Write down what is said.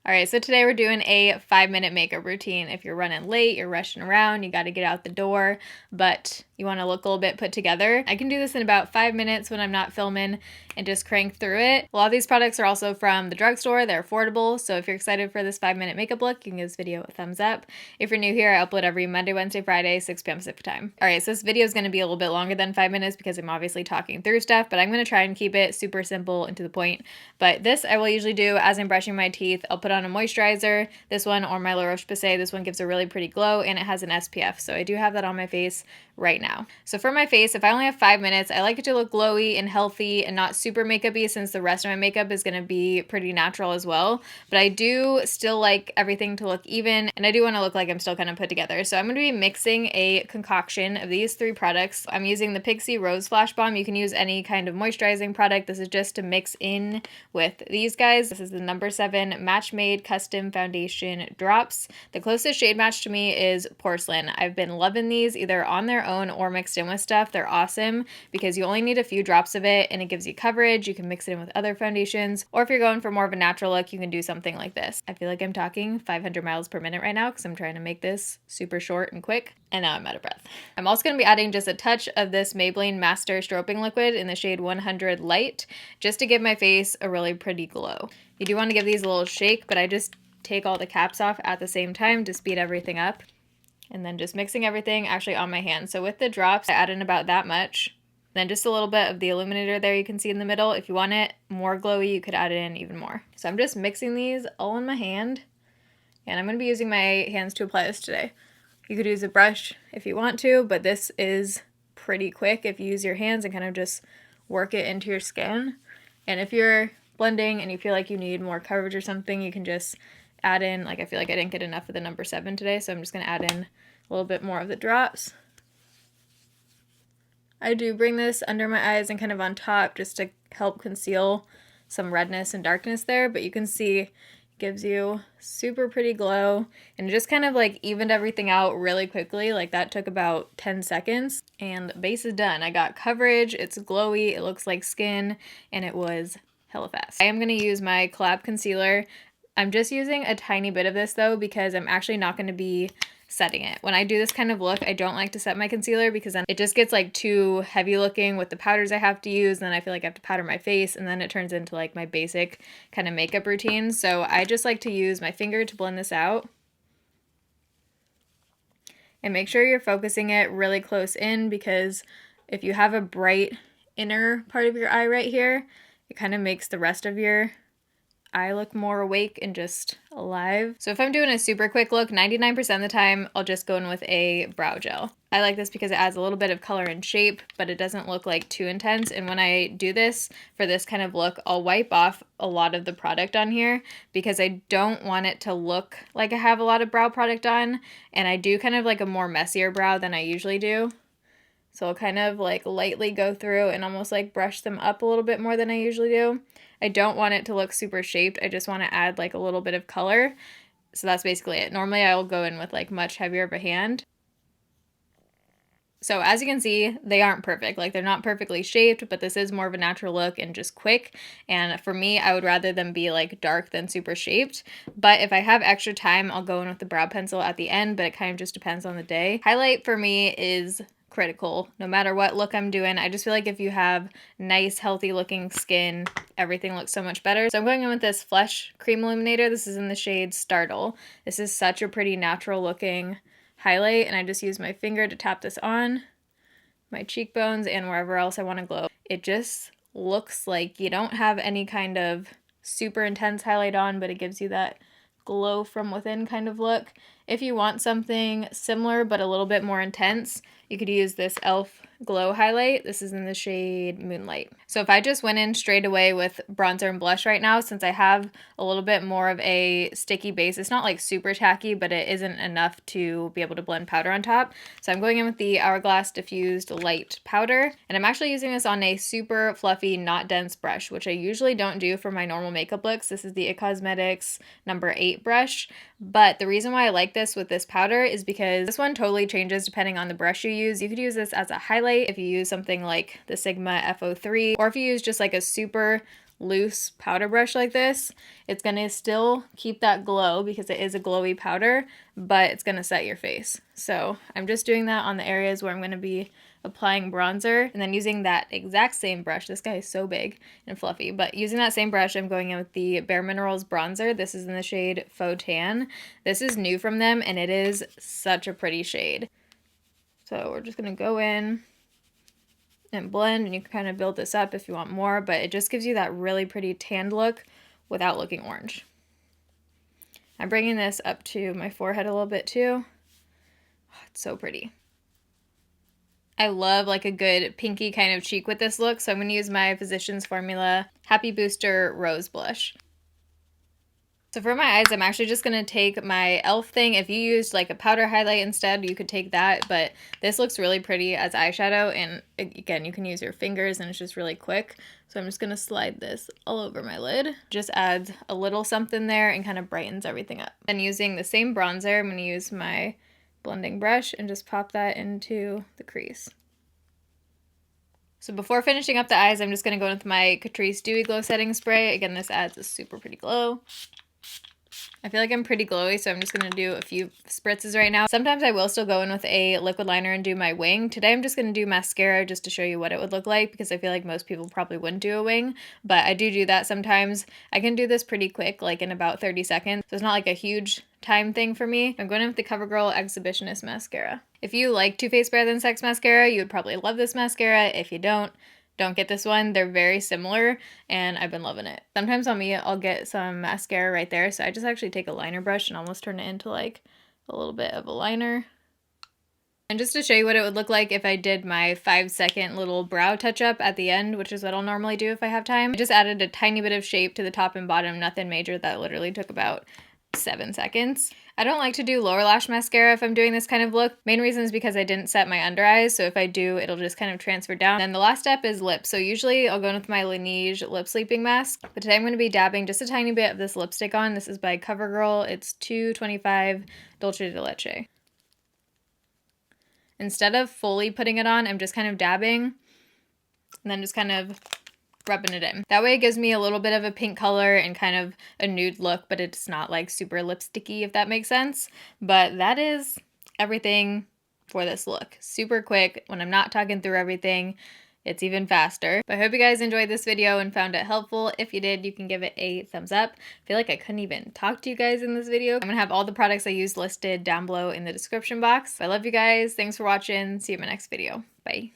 All right, so today we're doing a 5-minute makeup routine. If you're running late, you're rushing around, you got to get out the door, but you want to look a little bit put together. I can do this in about 5 minutes when I'm not filming and just crank through it. A lot of these products are also from the drugstore. They're affordable, so if you're excited for this 5-minute makeup look, you can give this video a thumbs up. If you're new here, I upload every Monday, Wednesday, Friday, 6 p.m. Pacific time. All right, so this video is going to be a little bit longer than 5 minutes because I'm obviously talking through stuff, but I'm going to try and keep it super simple and to the point. But this I will usually do as I'm brushing my teeth. I'll put on a moisturizer, this one or my La Roche-Posay. This one gives a really pretty glow and it has an SPF, so I do have that on my face right now. So for my face, if I only have 5 minutes, I like it to look glowy and healthy and not super makeup-y since the rest of my makeup is going to be pretty natural as well. But I do still like everything to look even, and I do want to look like I'm still kind of put together. So I'm going to be mixing a concoction of these 3 products. I'm using the Pixi Rose Flash Balm. You can use any kind of moisturizing product. This is just to mix in with these guys. This is the number 7 Match Made Custom Foundation Drops. The closest shade match to me is Porcelain. I've been loving these either on their own or mixed in with stuff. They're awesome because you only need a few drops of it and it gives you coverage. You can mix it in with other foundations, or if you're going for more of a natural look, you can do something like this. I feel like I'm talking 500 miles per minute right now because I'm trying to make this super short and quick, and now I'm out of breath. I'm also going to be adding just a touch of this Maybelline Master Stropping Liquid in the shade 100 Light just to give my face a really pretty glow. You do want to give these a little shake, but I just take all the caps off at the same time to speed everything up. And then just mixing everything actually on my hand. So with the drops, I add in about that much. Then just a little bit of the illuminator there you can see in the middle. If you want it more glowy, you could add it in even more. So I'm just mixing these all in my hand. And I'm going to be using my hands to apply this today. You could use a brush if you want to, but this is pretty quick if you use your hands and kind of just work it into your skin. And if you're blending and you feel like you need more coverage or something, you can just add in, like I feel like I didn't get enough of the number 7 today, so I'm just going to add in a little bit more of the drops. I do bring this under my eyes and kind of on top just to help conceal some redness and darkness there, but you can see it gives you super pretty glow, and it just kind of like evened everything out really quickly. Like that took about 10 seconds and the base is done. I got coverage, it's glowy, it looks like skin, and it was hella fast. I am going to use my collab concealer. I'm just using a tiny bit of this though because I'm actually not going to be setting it. When I do this kind of look, I don't like to set my concealer because then it just gets like too heavy looking with the powders I have to use, and then I feel like I have to powder my face, and then it turns into like my basic kind of makeup routine. So I just like to use my finger to blend this out. And make sure you're focusing it really close in, because if you have a bright inner part of your eye right here, it kind of makes the rest of your eye look more awake and just alive. So if I'm doing a super quick look, 99% of the time, I'll just go in with a brow gel. I like this because it adds a little bit of color and shape, but it doesn't look like too intense. And when I do this for this kind of look, I'll wipe off a lot of the product on here because I don't want it to look like I have a lot of brow product on. And I do kind of like a more messier brow than I usually do. So I'll kind of like lightly go through and almost like brush them up a little bit more than I usually do. I don't want it to look super shaped. I just want to add like a little bit of color. So that's basically it. Normally I'll go in with like much heavier of a hand. So as you can see, they aren't perfect. Like they're not perfectly shaped, but this is more of a natural look and just quick. And for me, I would rather them be like dark than super shaped. But if I have extra time, I'll go in with the brow pencil at the end, but it kind of just depends on the day. Highlight for me is critical no matter what look I'm doing. I just feel like if you have nice healthy looking skin, everything looks so much better. So I'm going in with this Flesh Cream Illuminator. This is in the shade Startle. This is such a pretty natural looking highlight, and I just use my finger to tap this on my cheekbones and wherever else I want to glow. It just looks like you don't have any kind of super intense highlight on, but it gives you that glow from within kind of look. If you want something similar but a little bit more intense, you could use this e.l.f. Glow highlight. This is in the shade Moonlight. So if I just went in straight away with bronzer and blush right now, since I have a little bit more of a sticky base, it's not like super tacky, but it isn't enough to be able to blend powder on top. So I'm going in with the Hourglass Diffused Light Powder, and I'm actually using this on a super fluffy, not dense brush, which I usually don't do for my normal makeup looks. This is the It Cosmetics number 8 brush, but the reason why I like this with this powder is because this one totally changes depending on the brush you use. You could use this as a highlight if you use something like the Sigma F03, or if you use just like a super loose powder brush like this, it's going to still keep that glow because it is a glowy powder, but it's going to set your face. So I'm just doing that on the areas where I'm going to be applying bronzer, and then using that exact same brush. This guy is so big and fluffy, but using that same brush, I'm going in with the Bare Minerals bronzer. This is in the shade Faux Tan. This is new from them, and it is such a pretty shade. So we're just going to go in and blend, and you can kind of build this up if you want more, but it just gives you that really pretty tanned look without looking orange. I'm bringing this up to my forehead a little bit too. Oh, it's so pretty. I love like a good pinky kind of cheek with this look, so I'm going to use my Physicians Formula Happy Booster Rose Blush. So for my eyes, I'm actually just going to take my e.l.f. thing. If you used like a powder highlight instead, you could take that, but this looks really pretty as eyeshadow, and again, you can use your fingers and it's just really quick. So I'm just going to slide this all over my lid. Just adds a little something there and kind of brightens everything up. And using the same bronzer, I'm going to use my blending brush and just pop that into the crease. So before finishing up the eyes, I'm just going to go in with my Catrice Dewy Glow Setting Spray. Again, this adds a super pretty glow. I feel like I'm pretty glowy, so I'm just going to do a few spritzes right now. Sometimes I will still go in with a liquid liner and do my wing. Today I'm just going to do mascara just to show you what it would look like, because I feel like most people probably wouldn't do a wing, but I do that sometimes. I can do this pretty quick, like in about 30 seconds, so it's not like a huge time thing for me. I'm going in with the CoverGirl Exhibitionist Mascara. If you like Too Faced Better Than Sex mascara, you would probably love this mascara. If you don't get this one. They're very similar, and I've been loving it. Sometimes on me, I'll get some mascara right there, so I just actually take a liner brush and almost turn it into like a little bit of a liner. And just to show you what it would look like if I did my 5-second little brow touch-up at the end, which is what I'll normally do if I have time, I just added a tiny bit of shape to the top and bottom, nothing major. That literally took about 7 seconds. I don't like to do lower lash mascara if I'm doing this kind of look. Main reason is because I didn't set my under eyes, so if I do, it'll just kind of transfer down. Then the last step is lips. So usually I'll go in with my Laneige lip sleeping mask, but today I'm going to be dabbing just a tiny bit of this lipstick on. This is by CoverGirl. It's 225 Dulce de Leche. Instead of fully putting it on, I'm just kind of dabbing and then just kind of rubbing it in. That way it gives me a little bit of a pink color and kind of a nude look, but it's not like super lipsticky, if that makes sense. But that is everything for this look. Super quick. When I'm not talking through everything, it's even faster. But I hope you guys enjoyed this video and found it helpful. If you did, you can give it a thumbs up. I feel like I couldn't even talk to you guys in this video. I'm gonna have all the products I used listed down below in the description box. I love you guys. Thanks for watching. See you in my next video. Bye.